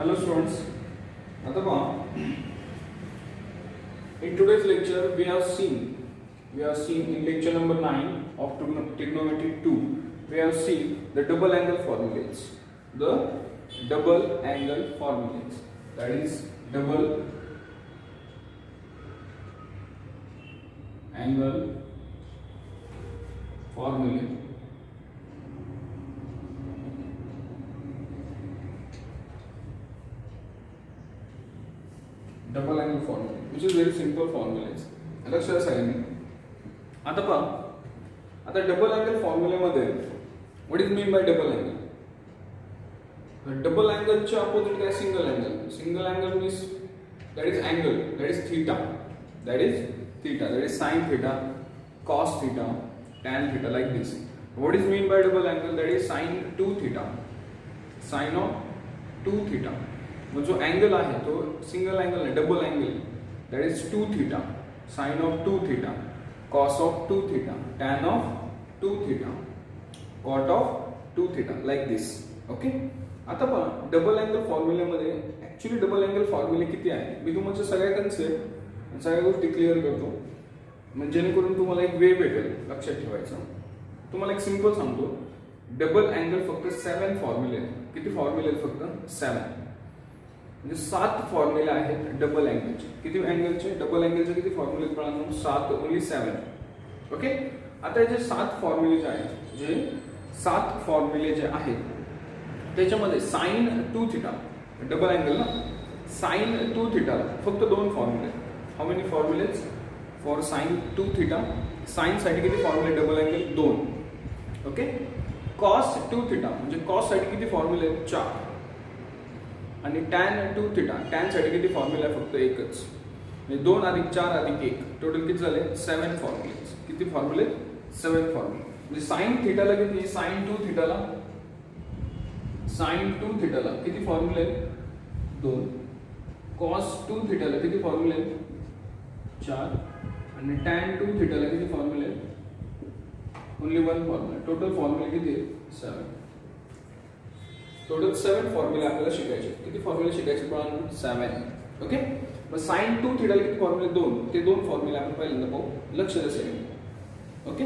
Hello students. आता पहा, in today's lecture we have seen in lecture number 9 of trigonometry 2 we have seen the double angle formulas. The double angle formulas, that is double angle formula. Double angle formula which is very simple formulas. लक्षात सगळ्यांनी. आता पहा, आता double angle फॉर्म्युलेमध्ये what is mean by double angle. Double अँगलचे opposite काय single angle. Single angle means that is angle, that is theta, that is sine theta, cos theta, tan theta, like this. What is mean by double angle, that is sine 2 theta, sine of 2 theta. मग जो angle आहे तो single angle नाही, double angle, that is 2 theta, sine of 2 theta, cos of 2 theta, tan of 2 theta, cot of 2 theta, like this. Okay. आता पहा, double angle फॉर्म्युल्यामध्ये actually double angle फॉर्म्युले किती आहे मी तुमच्या सगळ्या कन्सेप्ट सगळ्या गोष्टी क्लिअर करतो, म्हणजे जेणेकरून तुम्हाला एक वे भेटेल लक्षात ठेवायचं. तुम्हाला एक सिंपल सांगतो, डबल अँगल फक्त 7 फॉर्म्युले आहेत. किती फॉर्म्युले आहेत? फक्त 7. म्हणजे 7 फॉर्म्युले आहेत डबल अँगलचे. किती अँगलचे? डबल अँगलचे किती फॉर्म्युले कळालं? 7, ओनली 7. ओके. आता जे 7 फॉर्म्युले जे आहेत, जे 7 फॉर्म्युले जे आहेत त्याच्यामध्ये साइन 2 थीटा, डबल अँगल ना, साइन 2 थीटाला फक्त 2 फॉर्म्युले. How many formulas for sine 2 theta? Sine साठी किती फॉर्म्युले double angle? 2. Okay. Cos 2 theta म्हणजे कॉस साठी किती फॉर्म्युले? 4. आणि टॅन 2 थीटा, टॅन साठी किती फॉर्म्युला आहे? फक्त एकच. म्हणजे 2 + 4 + 1 टोटल किती झाले? 7 फॉर्म्युलेज. किती फॉर्म्युले? 7 फॉर्म्युले. म्हणजे साइन थीटाला किती? साइन 2 थीटाला, साइन 2 थीटाला किती फॉर्म्युले? 2. कॉस 2 थीटाला किती फॉर्म्युले? 4. आणि टॅन 2 थीटाला किती फॉर्म्युले? Only 1 formula. टोटल फॉर्म्युले किती? 7. टोटल 7 फॉर्म्युले आपल्याला शिकायचे. किती फॉर्म्युले शिकायचे? 7. ओके. मग साइन 2 थीटाला किती फॉर्म्युले? 2. ते 2 फॉर्म्युले आपण पहिल्यांदा पाहू. लक्ष द्या सगळ्यांनी. ओके.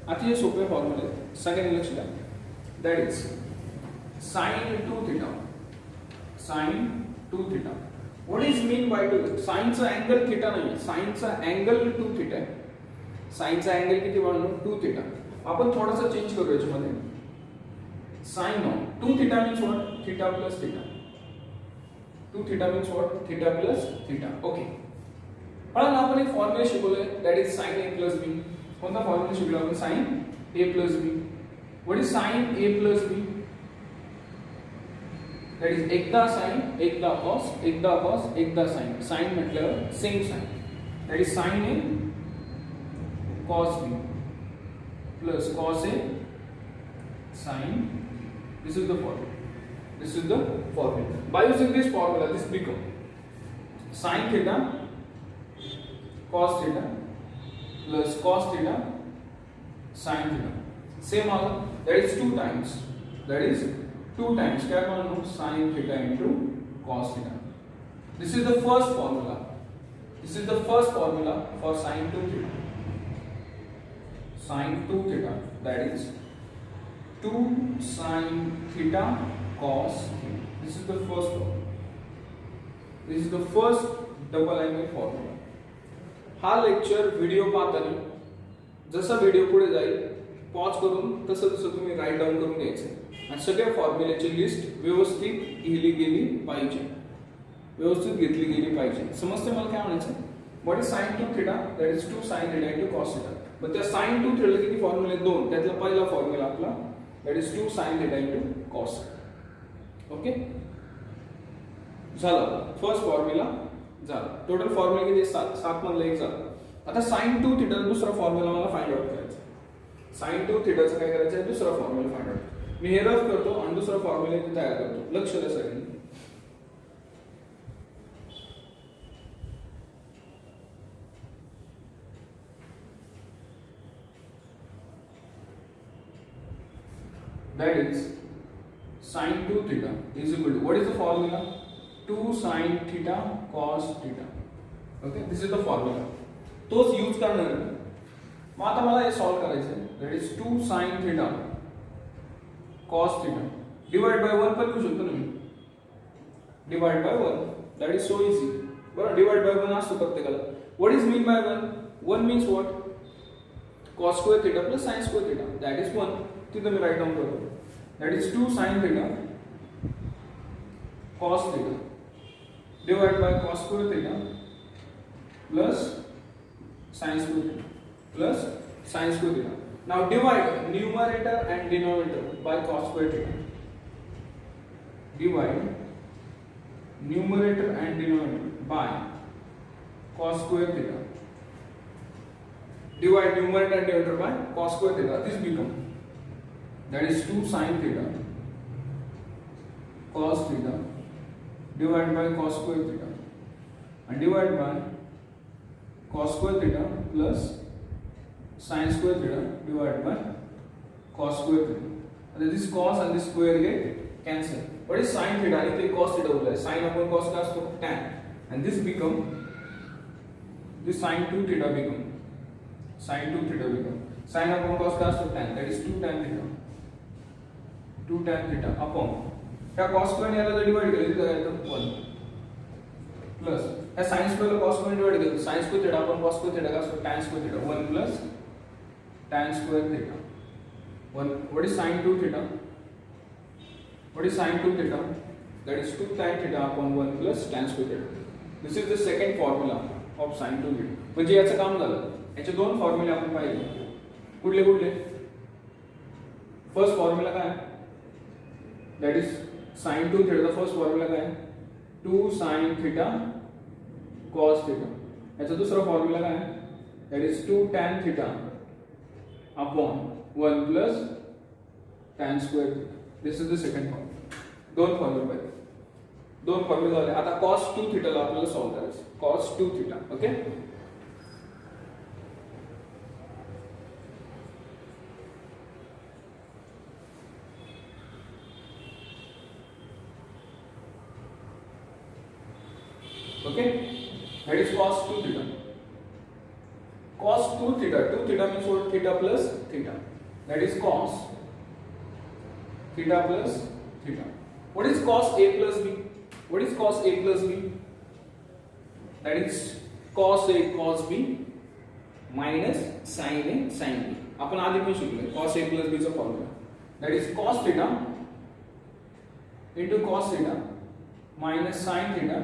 अतिशय सोपे फॉर्म्युले सगळ्यांनी लक्ष द्या. That is sine 2 theta, sine 2 theta. What is mean by 2? साइनचा अँगल थीटा नाही, साइनचा अँगल 2 थीटा आहे. साइनचा अँगल किती बनवतो? 2 थीटा. आपण थोडासा चेंज करू याच्यामध्ये. Sine of 2 theta means what? Theta plus theta. 2 theta means what? Theta plus theta. Okay. पण आपण एक फॉर्म्युला शिकवले, that is sin a plus b. कोणता फॉर्म्युला शिकलो आपण? sin a plus b. What is sin a plus b? That is एकदा sin, एकदा cos, एकदा cos, एकदा sin. sin म्हटल्यावर same sin. That is sin a cos b plus cos a sin. This is the formula. This is the formula. By using this formula, this become sin theta cos theta plus cos theta sin theta. Same all. That is 2 times. That is 2 times. क्या मानो? Sin theta into cos theta. This is the first formula. This is the first formula for sin 2 theta. Sin 2 theta. That is 2 sin theta cos theta. This is the first formula. This is the first double angle formula. हा lecture video पाहताना जसा video पुढे जाईल pause करून तसं तुम्ही right down करून घ्यायचं आणि सगळ्या फॉर्म्युल्याची लिस्ट व्यवस्थित लिहिली गेली पाहिजे, व्यवस्थित घेतली गेली पाहिजे. समजते मला काय म्हणायचं? What is sine 2 theta? That is 2 sin theta into cos theta. मग त्या साइन 2 थीटाला किती फॉर्म्युले? 2. त्यातला पहिला फॉर्म्युला आपला that is 2 sin theta into cos. Okay. झालं. फर्स्ट फॉर्म्युला झाला. टोटल फॉर्म्युला किती? 7 मधला एक झाला. आता sin 2 थीटा दुसरा फॉर्म्युला मला फाइंड आउट करायचा. sin 2 थीटाचं काय करायचं आहे? दुसरा फॉर्म्युला फाइंड आउट. मी हे रफ करतो आणि दुसरा फॉर्म्युला इथे तयार करतो. लक्ष द्या सगळ्यांनी. That is sin 2 theta is equal to, what is the formula? 2 sin theta cos theta. Okay, this is the formula. तोच यूज करणार आहे. मग आता मला हे सॉल्व करायचं आहे. That is 2 sin theta cos theta divide by 1 पण लिहू शकतो ना मी. Divide by 1, that is so easy. बरोबर, डिवाइड बाय 1 असतो प्रत्येकाला. What is mean by 1? 1 means what? cos square theta plus sin square theta, that is 1. तिथे मी write down करतो. That is 2 sin theta cos theta divided by cos square theta plus sin square theta plus sin square theta. Now divide numerator and denominator by cos square theta. Divide numerator and denominator by cos square theta. Divide numerator and denominator by cos square theta. This become, that is 2 sin theta cos theta divided by cos square theta and divided by cos square theta plus sin square theta divided by cos square theta. And this cos and this square get cancelled. What is sin theta? इथे cos theta बोला है. Sin upon cos का तो tan. And this become, this sin 2 theta become sin 2 theta become sin upon cos का तो tan. That is 2 tan theta. 2 tan theta upon क्या cos square ने याला डिवाइड केलं तिथे काय तर 1 प्लस या sin square ला cos square डिवाइड केलं sin square theta upon cos square theta का तो tan square theta 1 plus tan square theta 1. What is sin 2 theta? What is sin 2 theta? That is 2 tan theta upon 1 plus tan square theta. This is the second formula of sin 2 theta. म्हणजे याचं काम झालं. याचे दोन फॉर्म्युले आपण पाहिले. कुठले कुठले? फर्स्ट फॉर्म्युला काय आहे? That is sin 2 theta. The first formula काय आहे? 2 sin theta cos theta. याचा दुसरा फॉर्म्युला काय आहे? That is 2 tan theta upon 1 plus tan square theta. This is the second formula. दोन फॉर्म्युला पाहिजे. दोन फॉर्म्युला झाले. आता cos 2 theta ला आपल्याला सॉल्व करायचं. cos 2 theta. Okay, okay, that is cos 2 theta. Cos 2 theta, 2 theta means what? Theta plus theta. That is cos theta plus theta. What is cos A plus B? What is cos A plus B? That is cos A cos B minus sin A sin B. आपण आधी पण शिकलोय cos A plus B चा formula. That is cos theta into cos theta minus sin theta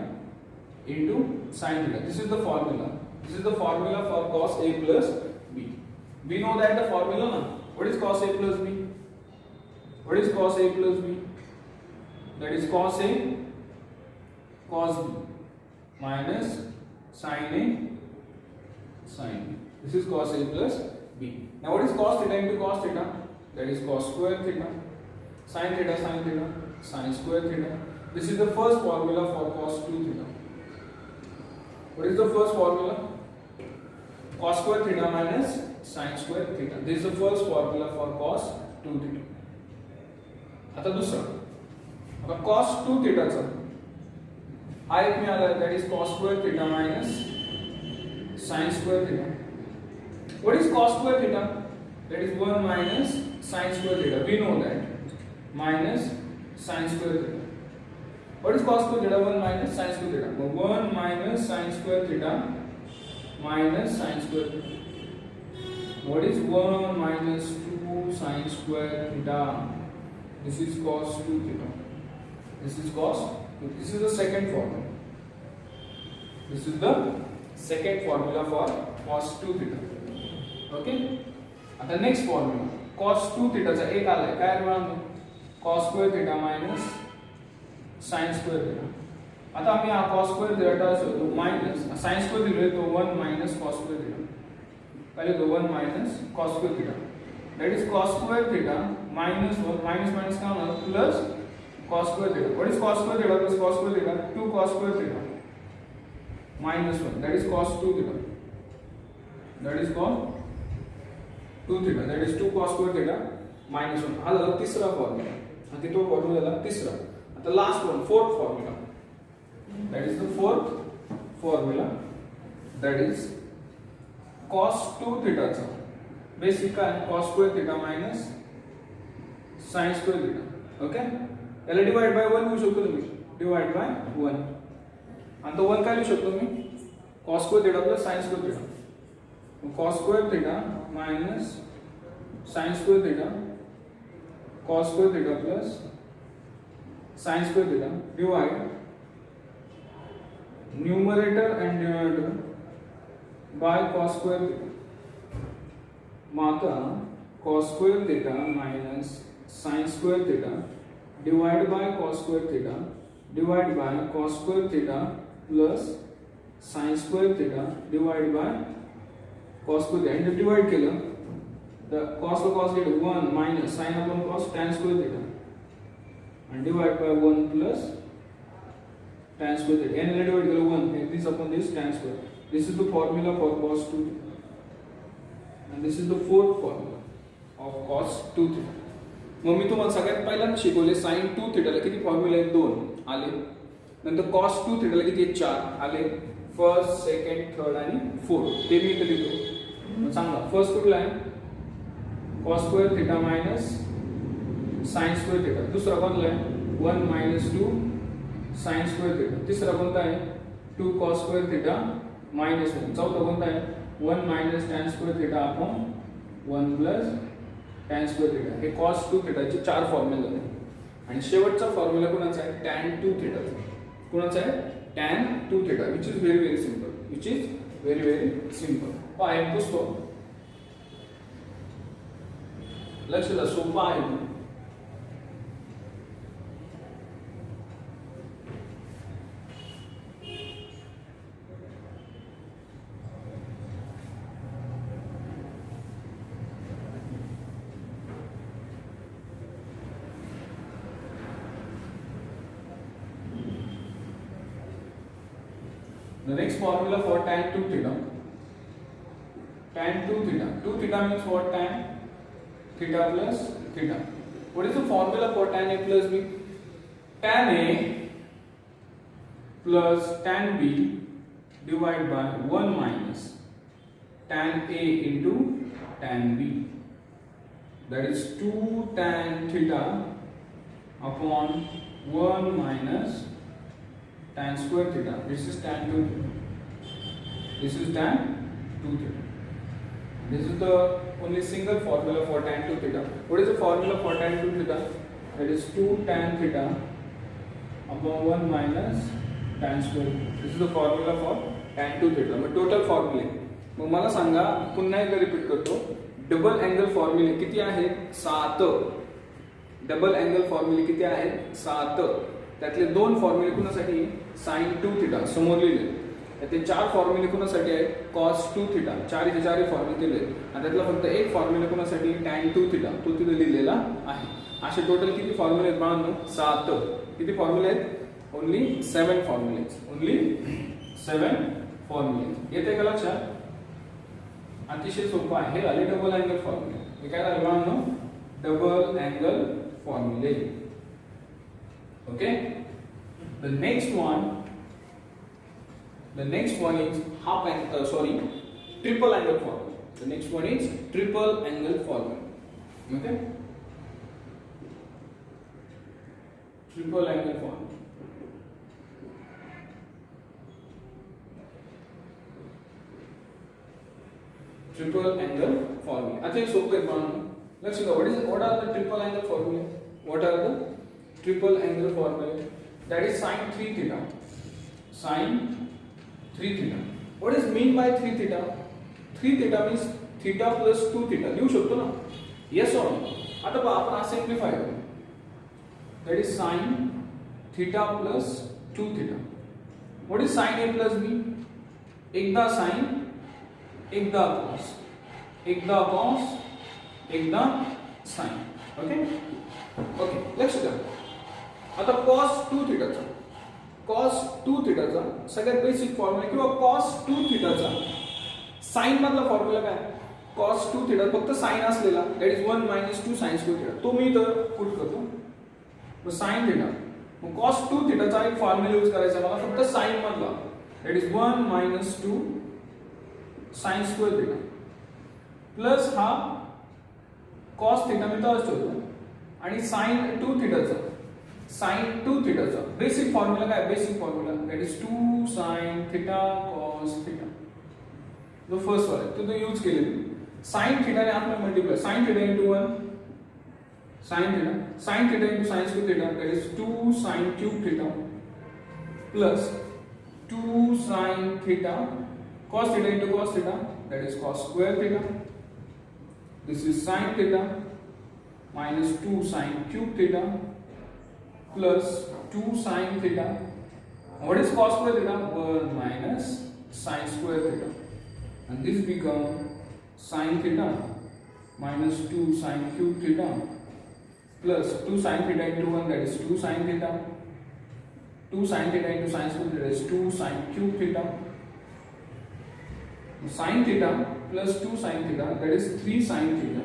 into sin theta. This is the formula. This is the formula for cos A plus B. We know that the formula na. What is cos A plus B? What is cos A plus B? That is cos A cos B minus sin A sin B. This is cos A plus B. Now what is cos theta into cos theta? That is cos square theta. Sin theta sin square theta. This is the first formula for cos 2 theta. What is the first formula? Cos square theta minus sin square theta. This is the first formula for cos 2 theta. आता दूसरा, आता cos 2 theta चा हा एक मिळाला, that is cos square theta minus sin square theta. What is cos square theta? That is 1 minus sin square theta. We know that minus sin square theta. What is cos square theta? 1 minus sin square theta. 1 minus sin square theta minus sin square theta. What is 1 minus 2 sin square theta? This is cos 2 theta. This is cos 2. This is the second formula. This is the second formula for cos 2 theta. Okay? आता next formula. Cos 2 theta चा एक आलाय. काय मिळालं? Cos square theta minus sin square theta. आता आम्ही हा cos square theta तो minus sin square दिले तो 1 minus cos square theta. पहले तो 1 minus cos square theta. That is cos square theta minus 1 minus का होगा plus cos square theta. What is cos square theta plus cos square theta? 2 cos square theta minus 1. That is cos 2 theta. That is cos 2 theta. That is 2 cos square theta minus 1. हा झाला तिसरा formula. आणि तो formula झाला तिसरा. आता last one, fourth formula. That is the fourth formula. That is cos 2 theta चा basic काय cos square theta minus sin square theta. Okay, याला डिवाइड बाय 1 लिहू शकतो तुम्ही. डिवाइड बाय 1 आणि तो 1 काय लिहू शकतो मी cos square theta plus sin square theta. cos square theta minus sin square theta, cos square theta plus sin square theta divide numerator and denominator by cos square theta. माका cos square theta minus sin square theta divided by cos square theta divided by cos square theta plus sin square theta divided by cos square theta. and divide केलं the cos to cos get 1 minus sin upon cos tan square theta and divide by 1 plus tan square theta. and divide केलं 1 and this upon this tan square. This is the formula for cos 2 theta and this is the fourth formula of cos 2 theta. मग मी तुम्हाला सगळ्यात पहिल्यांदा शिकवले sin 2 theta ला किती formula आहेत 2 आले. नंतर cos 2 theta ला किती आहेत 4 आले. फर्स्ट सेकंड थर्ड आणि फोर्थ ते मी इथे लिहितो. मग सांगा फर्स्ट कुठला आहे cos square theta minus sin square theta. दुसरा कोणता आहे 1 minus 2 sin square theta. तिसरा कोणता आहे 2 cos square theta minus 1. चौथा कोणता आहे 1 minus tan square theta upon 1 plus tan square theta. हे cos 2 theta चे 4 फॉर्म्युला आहेत. आणि शेवटचा फॉर्म्युला कोणाचा आहे tan 2 theta. कोणाचा आहे tan 2 theta, which is very very simple. Which is very very simple. पाय पुसतो. लक्ष द्या सोपा आहे. The next formula for tan 2 theta. Tan 2 theta. 2 theta means what? Tan theta plus theta. What is the formula for tan A plus B? Tan A plus tan B divided by 1 minus tan A into tan B. That is 2 tan theta upon 1 minus tan square theta. This is tan 2 theta. This is tan 2 theta. This is the only single formula for tan 2 theta. What is the formula for tan 2 theta? That is 2 tan theta upon 1 minus tan square theta. This is the formula for tan 2 theta. मग total फॉर्म्युले मग मला सांगा पुन्हा एकदा repeat करतो. Double angle फॉर्म्युले किती आहेत 7. डबल अँगल फॉर्म्युले किती आहेत 7. त्यातले 2 फॉर्म्युले कुणासाठी sin 2 theta समोर लिहिले. त्यातले 4 फॉर्म्युले कुणासाठी आहेत cos 2 theta. 4 चे 4 फॉर्म्युले दिले आणि त्यातला फक्त एक फॉर्म्युला कुणासाठी tan 2 theta तो तिथे लिहिलेला आहे. असे टोटल किती फॉर्म्युले आहेत बाळांनो 7. किती फॉर्म्युले आहेत ओन्ली 7 फॉर्म्युलेज. ओन्ली 7 फॉर्म्युले. येते का लक्षात? अतिशय सोपं आहे. हे आले डबल अँगल फॉर्म्युले. हे काय झालं बाळांनो डबल अँगल फॉर्म्युले. Okay, the next one is triple angle formula. The next one is triple angle formula. Okay, triple angle formula. Triple angle formula. I think so. Let's see what are the triple angle formula? What are the triple angle formula? That is sin 3 theta. Sin 3 theta. What is mean by 3 theta? 3 theta means theta plus 2 theta. लिहू शकतो ना? Yes or no? आता बघा आपण असं simplify करू. That is sin theta plus 2 theta. What is sin A plus B? एकदा sin, एकदा cos, एकदा cos, एकदा sin. Okay? Okay. लक्ष द्या. आता cos 2 theta चा cos 2 theta चा सगळ्यात बेसिक फॉर्म्युला किंवा cos 2 theta चा sin मधला फॉर्म्युला काय cos 2 theta फक्त sin असलेला that is 1 minus 2 sin square theta तो मी इथं पुट करतो. मग sin theta मग cos 2 थिटाचा एक फॉर्म्युला यूज करायचा मला फक्त साइन मधला, that is 1 minus 2 sine square theta plus हा cos थिटा मी तोच ठेवतो आणि sin 2 थिटाचा बेसिक फॉर्म्युला काय, basic formula that is 2 sin theta cos theta, जो फर्स्ट वाला तो यूज केले sin थिटा ने आपण multiply sin theta into 1 sin theta into sin square theta, that is 2 sin cube theta plus 2 sin theta cos theta into cos theta, that is cos square theta. This is sin theta minus 2 sin cube theta plus 2 sin theta. What is cos square theta? 1 minus sin square theta, and this become sin theta minus 2 sin cube theta plus 2 sin theta into 1, that is 2 sin theta. 2 sin theta into sin square theta is 2 sin cube theta. Sin theta plus 2 sin theta, that is 3 sin theta.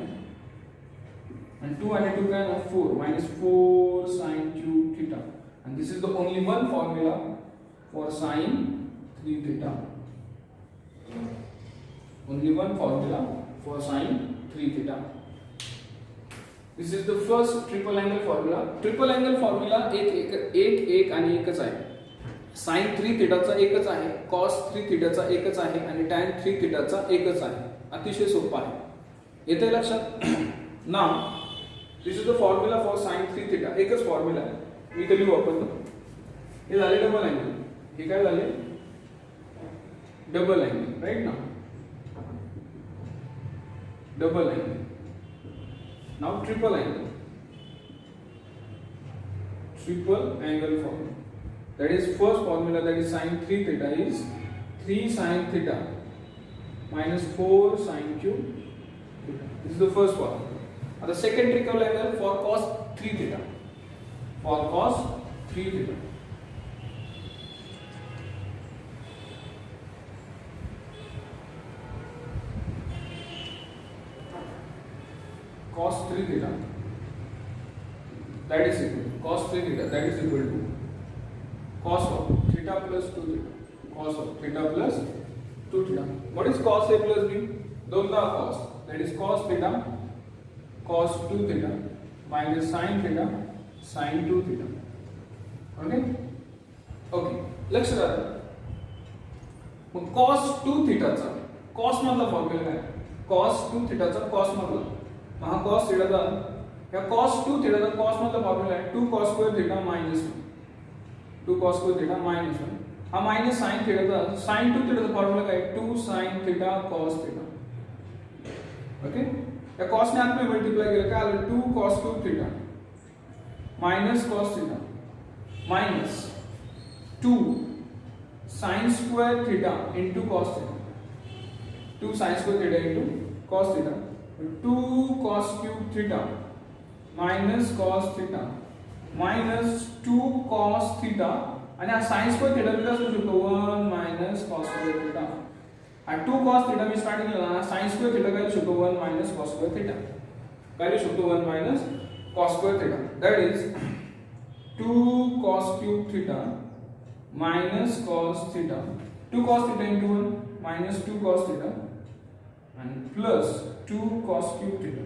And 2 added to 10 of 4 minus 4 sin cube theta. And this is the only one formula for sin 3 theta. Only one formula for sin 3 theta. This is the first triple angle formula. Triple angle formula एक आणि एकच आहे. sin 3 थिटाचा एकच आहे, cos 3 थिटाचा एकच आहे आणि tan 3 थिटाचा एकच आहे. अतिशय सोपा आहे. येते लक्षात? Now this is the formula for sin 3 theta. एकच फॉर्म्युला आहे. मी कधी वापरतो. हे झाले डबल अँगल. हे काय झाले? डबल अँगल, राइट ना? Double angle. Now triple angle formula, that is first formula, that is sin 3 theta is 3 sin theta minus 4 sin cube theta. This is the first formula. And the second triple angle for cos 3 theta, for cos 3 theta. Cos 3 theta, that is equal to cos 3 theta, that is equal to cos of theta plus 2 theta, cos of theta plus 2 theta. What is cos A plus B? दोनदा cos, that is cos theta cos 2 theta minus sin theta sin 2 theta. Okay, लक्ष द्या. मग cos 2 thetaचा cos मधला formula काय? cos 2 thetaचा cos मधला हा cos theta था, या cos 2 theta का cos मतलब फॉर्मूला है 2 cos square theta minus 1, 2 cos square theta minus 1. हा माइनस sin थीटा था, sin 2 थीटा का फॉर्मूला क्या है 2 sin theta cos theta. Okay, या cos ने आत में मल्टीप्लाई केलं काय आलं 2 cos 2 theta minus cos theta minus 2 sin square theta into cos theta, 2 sin square theta into cos theta, 2 cos cube theta minus cos theta minus 2 cos theta आणि हा sin square theta मी कसं लिहू शकतो 1 minus cos square theta. हा 2 cos theta मी start केला ना, sin square theta काय लिहू शकतो 1 minus cos square theta. काय लिहू शकतो 1 minus cos square theta. That is 2 cos cube theta minus cos theta. 2 cos theta into 1 minus 2 cos theta and plus 2 cos cube theta.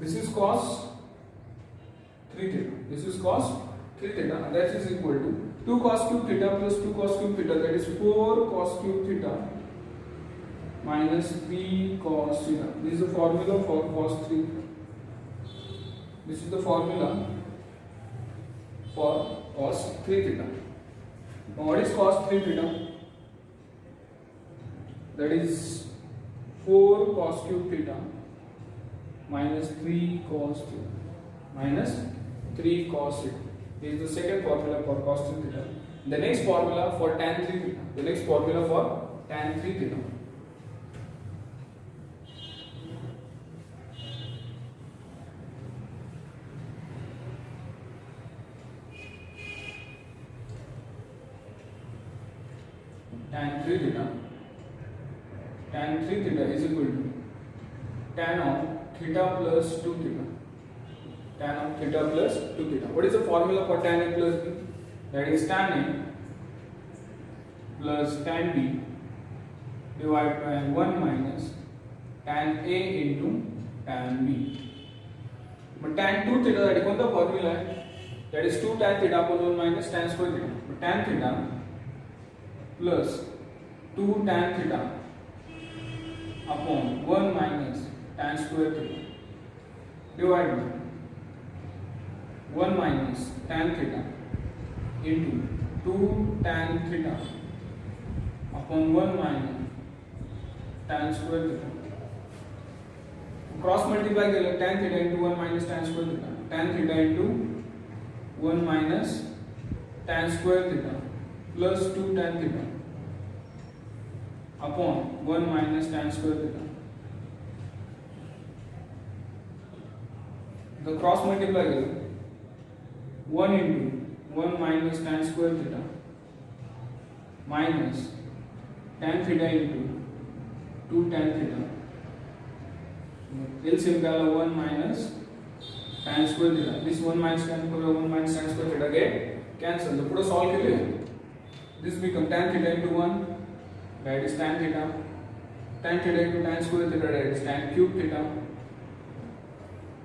This is cos 3 theta. This is cos 3 theta. And that is equal to 2 cos cube theta plus 2 cos cube theta. That is 4 cos cube theta minus 3 cos theta. This is the formula for cos 3. This is the formula for cos 3 theta. Now what is cos 3 theta? That is 4 cos cube theta minus 3 cos theta minus 3 cos theta. This is the second formula for cos 3 theta. The next formula for tan 3 theta. The next formula for tan 3 theta. Tan 3 theta. Tan 3 theta is equal to tan of theta plus 2 theta. tan of theta plus 2 theta. What is the formula for tan A plus B? That is tan A plus tan B divided by 1 minus tan A into tan B. But tan 2 theta साठी कोणता formula आहे? That is 2 tan theta upon 1 minus tan square theta. But tan theta plus 2 tan theta upon 1 minus tan square theta divided by 1 minus tan theta into 2 tan theta upon 1 minus tan square theta. Cross multiply केलं tan theta into 1 minus tan square theta. Tan theta into 1 minus tan square theta plus 2 tan theta upon 1 minus tan square theta. The cross multiply केलं 1 into 1 minus tan square theta minus tan theta into 2 tan theta. LCM निकाला 1 minus tan square theta. This 1 minus tan square 1 minus tan square theta get cancel. तो पुढे solve केले. This become tan theta into 1 that is tan theta. Tan theta into tan square theta that is tan cube theta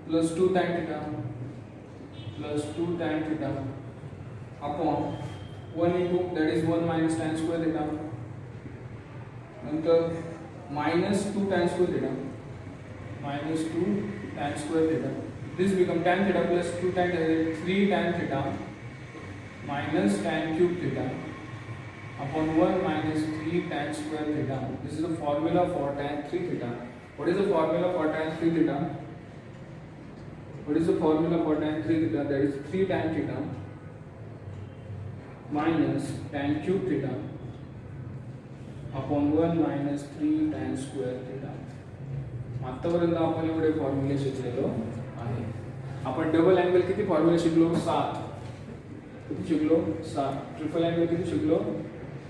plus 2 tan theta plus 2 tan theta upon 1 into that is 1 minus tan square theta नंतर minus 2 tan square theta minus 2 tan square theta. This become tan theta plus 2 tan theta 3 tan theta minus tan cube theta upon 1 minus 3 tan square theta. This is the formula for tan 3 theta. What is the formula for tan 3 theta? What is the formula for tan 3 theta? That is 3 tan theta minus tan cube theta upon 1 minus 3 tan square theta. आतापर्यंत आपण एवढे फॉर्म्युले शिकलेलो आहे. आपण double angle किती फॉर्म्युले शिकलो? 7. किती शिकलो? 7. ट्रिपल अँगल किती शिकलो?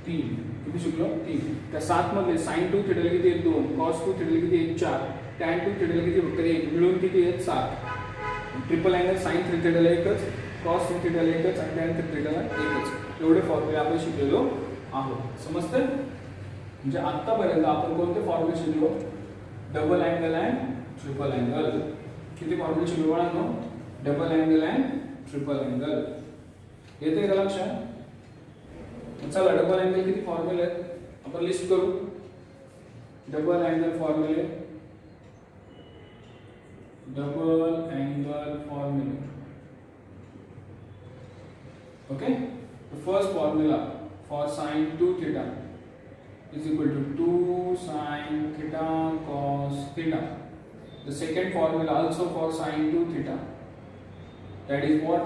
3. किती शिकलो? 3. त्या 7 मध्ये sin 2 थीटा किती आहेत? 2. cos 2 थीटा किती आहेत? 4. tan 2 थीटा किती फक्त 1. मिळून किती आहेत? 7. ट्रिपल अँगल sin 3 थीटाला एकच, cos 3 थीटाला एकच आणि tan 3 थीटाला एकच. एवढे फॉर्म्युले आपण शिकलेलो आहोत. समजते? म्हणजे आतापर्यंत आपण कोणते फॉर्म्युले शिकलो? Double angle and triple angle. किती फॉर्म्युले शिकलो बाळांनो? Double angle and triple angle. येते का लक्षात? चला डबल अँगल किती फॉर्म्युले आहेत आपण लिस्ट करू. डबल अँगल फॉर्म्युले, डबल अँगल फॉर्म्युले. Okay, the first formula for sin 2 theta is equal to 2 sin theta cos theta. The second formula also for sin 2 theta, that is what?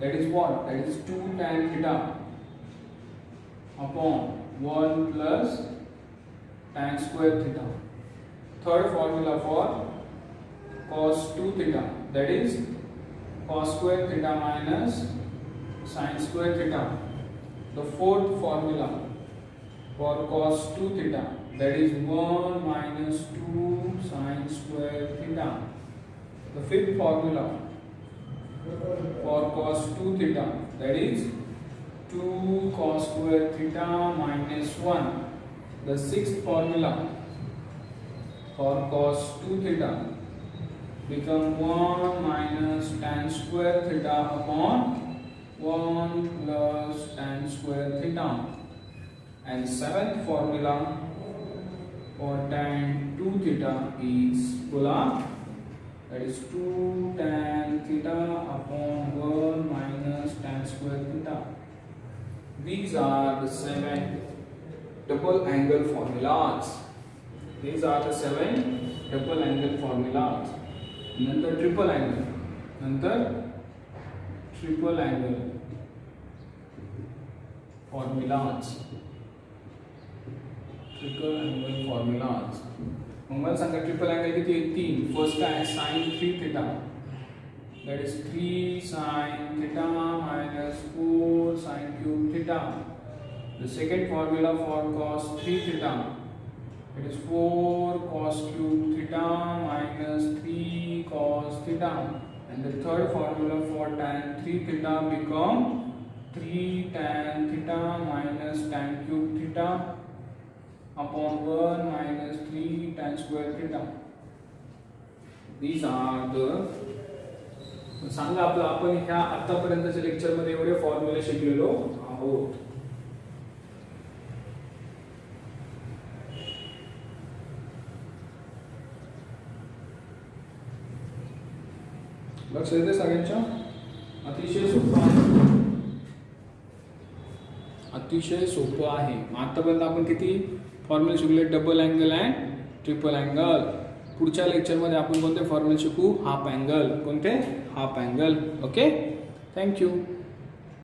That is what? That is 2 tan theta upon 1 plus tan square theta. Third formula for cos 2 theta, that is cos square theta minus sin square theta. The fourth formula for cos 2 theta, that is 1 minus 2 sin square theta. The fifth formula for cos 2 theta, that is 2 cos square theta minus 1. The sixth formula for cos 2 theta become 1 minus tan square theta upon 1 plus tan square theta. And seventh formula for tan 2 theta is polar, that is 2 tan theta upon 1 minus tan square theta. These are the 7 double angle formulas. These are the 7 double angle formulas. नंतर triple angle, नंतर triple angle formulas. Triple angle formulas. मग मला सांगा triple angle किती आहे? 3. First आहे sin 3 theta, that is 3 sin theta minus 4 sin cube theta. The second formula for cos 3 theta, it is 4 cos cube theta minus 3 cos theta. and the third formula for tan 3 theta become 3 tan theta minus tan cube theta upon 1 minus 3 tan square theta. These are the सांगा आपलं आपण ह्या आतापर्यंतच्या lecture मध्ये एवढे फॉर्म्युले शिकलेलो आहोत. लक्ष येते सगळ्यांच्या? अतिशय सोपं आहे, अतिशय सोपं आहे. आतापर्यंत आपण किती फॉर्म्युले शिकले? Double angle and triple angle. पुढच्या लेक्चर मध्ये आपण कोणते फॉर्म्युले शिकू? Half angle. कोणते? Half angle. Okay, thank you.